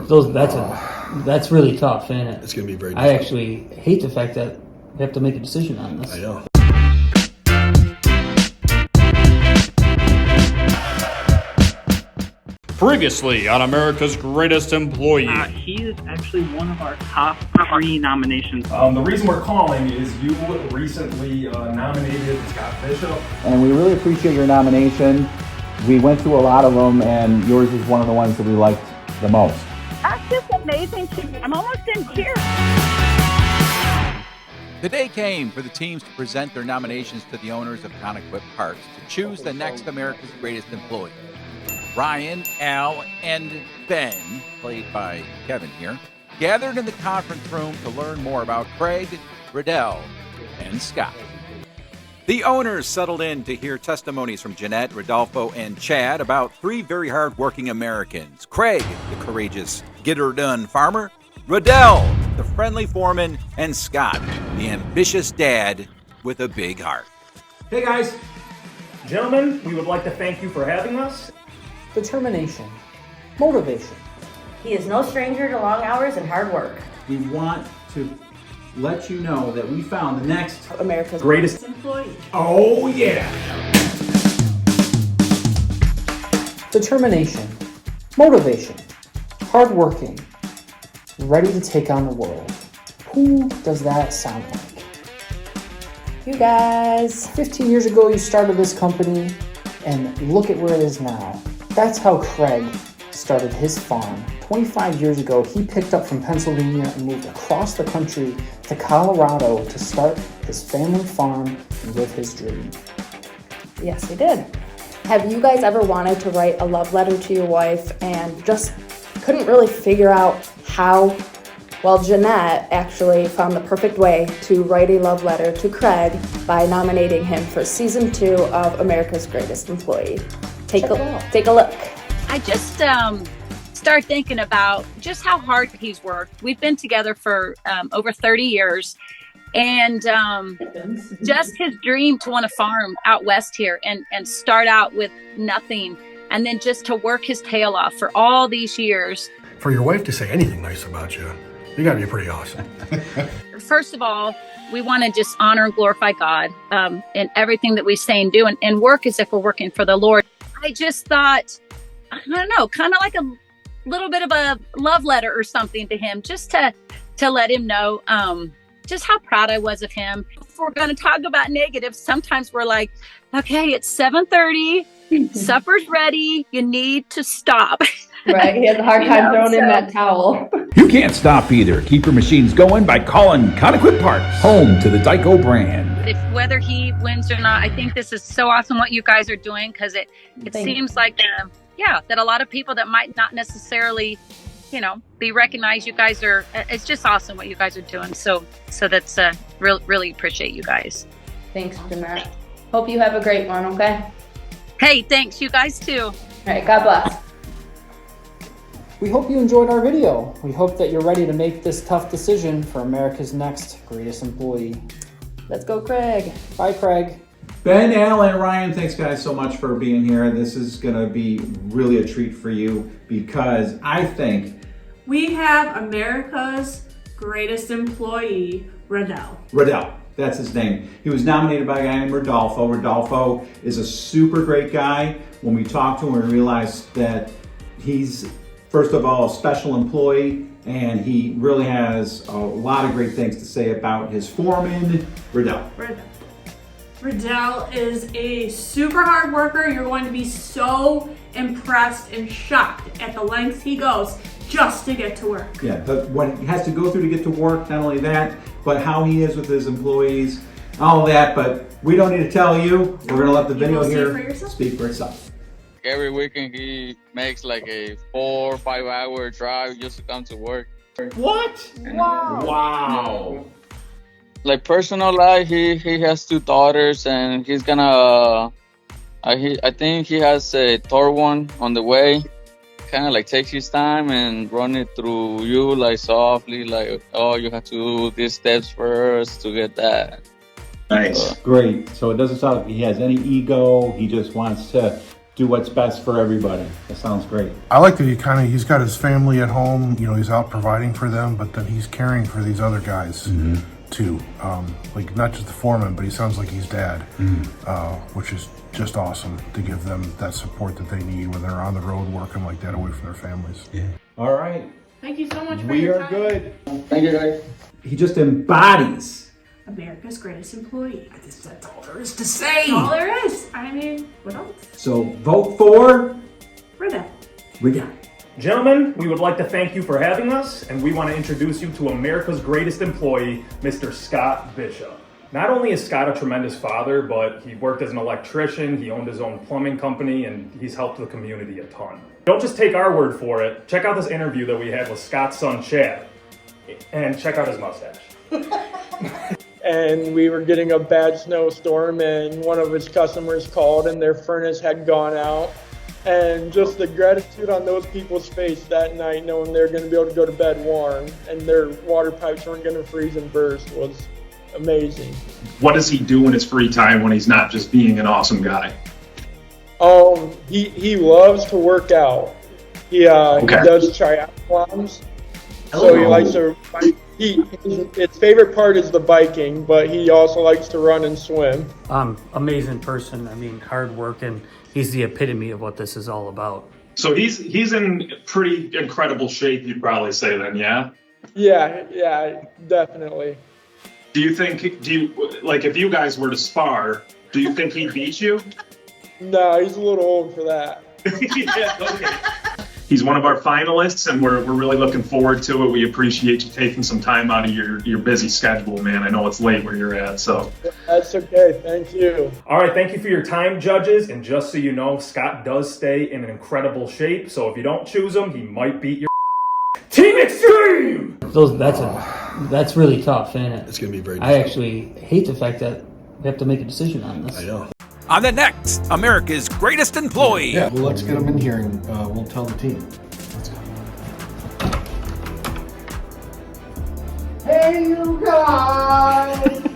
That's really tough, ain't it? It's going to be very difficult. I actually hate the fact that we have to make a decision on this. I know. Previously on America's Greatest Employee. He is actually one of our top 3 nominations. The reason we're calling is you recently nominated Scott Bishop. And we really appreciate your nomination. We went through a lot of them, and yours is one of the ones that we liked the most. That's just amazing to me. I'm almost in tears. The day came for the teams to present their nominations to the owners of Conequip Parks to choose the next America's Greatest Employee. Ryan, Al, and Ben, played by Kevin here, gathered in the conference room to learn more about Craig, Riddell, and Scott. The owners settled in to hear testimonies from Jeanette, Rodolfo, and Chad about 3 very hard-working Americans. Craig, the courageous get-her-done farmer, Riddell, the friendly foreman, and Scott, the ambitious dad with a big heart. Hey guys, gentlemen, we would like to thank you for having us. Determination, motivation. He is no stranger to long hours and hard work. We want to let you know that we found the next America's Greatest employee. Oh yeah. Determination, motivation, hardworking, ready to take on the world. Who does that sound like? You guys. 15 years ago, you started this company, and look at where it is now. That's how Craig started his farm. 25 years ago, he picked up from Pennsylvania and moved across the country to Colorado to start his family farm and live his dream. Yes, we did. Have you guys ever wanted to write a love letter to your wife and just couldn't really figure out how? Well, Jeanette actually found the perfect way to write a love letter to Craig by nominating him for season 2 of America's Greatest Employee. Take a look. I just start thinking about just how hard he's worked. We've been together for over 30 years, and just his dream to want to farm out west here and start out with nothing, and then just to work his tail off for all these years. For your wife to say anything nice about you, you got to be pretty awesome. First of all, we want to just honor and glorify God in everything that we say and do, and work as if we're working for the Lord. I just thought, I don't know, kind of like a little bit of a love letter or something to him, just to let him know just how proud I was of him. If we're going to talk about negatives, sometimes we're like, okay, it's 7:30, supper's ready, you need to stop. Right, he has a hard time throwing in that towel. You can't stop either. Keep your machines going by calling Conequip Parts, home to the Dyko brand. Whether he wins or not, I think this is so awesome what you guys are doing, because it seems like, that a lot of people that might not necessarily, be recognized, you guys are, it's just awesome what you guys are doing. So that's really appreciate you guys. Thanks, Jeanette. Hope you have a great one, okay? Hey, thanks, you guys too. All right, God bless. We hope you enjoyed our video. We hope that you're ready to make this tough decision for America's next greatest employee. Let's go, Craig. Bye, Craig. Ben, Al, and Ryan, thanks guys so much for being here. This is going to be really a treat for you because I think We have America's Greatest Employee, Riddell. Riddell, that's his name. He was nominated by a guy named Rodolfo. Rodolfo is a super great guy. When we talked to him, we realized that he's, first of all, a special employee, and he really has a lot of great things to say about his foreman, Riddell. Riddell is a super hard worker. You're going to be so impressed and shocked at the lengths he goes just to get to work. Yeah, but what he has to go through to get to work, not only that, but how he is with his employees, all that, but we don't need to tell you. We're gonna let the video here speak for itself. Every weekend he makes like a 4 or 5 hour drive just to come to work. What? Wow. Wow. Like personal life, he has 2 daughters, and he's gonna I think he has a third one on the way. Kind of like takes his time and run it through you like softly, like, oh, you have to do these steps first to get that. Nice. Great. So it doesn't sound like he has any ego. He just wants to do what's best for everybody. That sounds great. I like that he's got his family at home, you know, he's out providing for them, but then he's caring for these other guys too. Like not just the foreman, but he sounds like he's dad, which is just awesome to give them that support that they need when they're on the road working like that away from their families. Yeah. All right. Thank you so much for We your are time. good. Thank you, guys. He just embodies. America's greatest employee. That's all there is to say. That's all there is. I mean, what else? So vote for Riddell. Riddell. Gentlemen, we would like to thank you for having us, and we want to introduce you to America's greatest employee, Mr. Scott Bishop. Not only is Scott a tremendous father, but he worked as an electrician, he owned his own plumbing company, and he's helped the community a ton. Don't just take our word for it. Check out this interview that we had with Scott's son, Chad, and check out his mustache. And we were getting a bad snowstorm, and one of his customers called and their furnace had gone out. And just the gratitude on those people's face that night, knowing they're going to be able to go to bed warm and their water pipes weren't going to freeze and burst, was amazing. What does he do in his free time when he's not just being an awesome guy? He loves to work out. He does triathlons. So he likes to his favorite part is the biking, but he also likes to run and swim. Amazing person. I mean, hard working. He's the epitome of what this is all about. So he's in pretty incredible shape, you'd probably say then, yeah? Yeah, definitely. Do you if you guys were to spar, do you think he'd beat you? No, he's a little old for that. Yeah, okay. He's one of our finalists, and we're really looking forward to it. We appreciate you taking some time out of your busy schedule, man. I know it's late where you're at, so. That's okay. Thank you. All right, thank you for your time, judges. And just so you know, Scott does stay in an incredible shape. So if you don't choose him, he might beat your Team Extreme. That's really tough, ain't it? It's gonna be very I actually hate the fact that we have to make a decision on this. I know. On the next America's Greatest Employee. Yeah, well, let's get them in here and we'll tell the team. Let's go. Hey, you guys!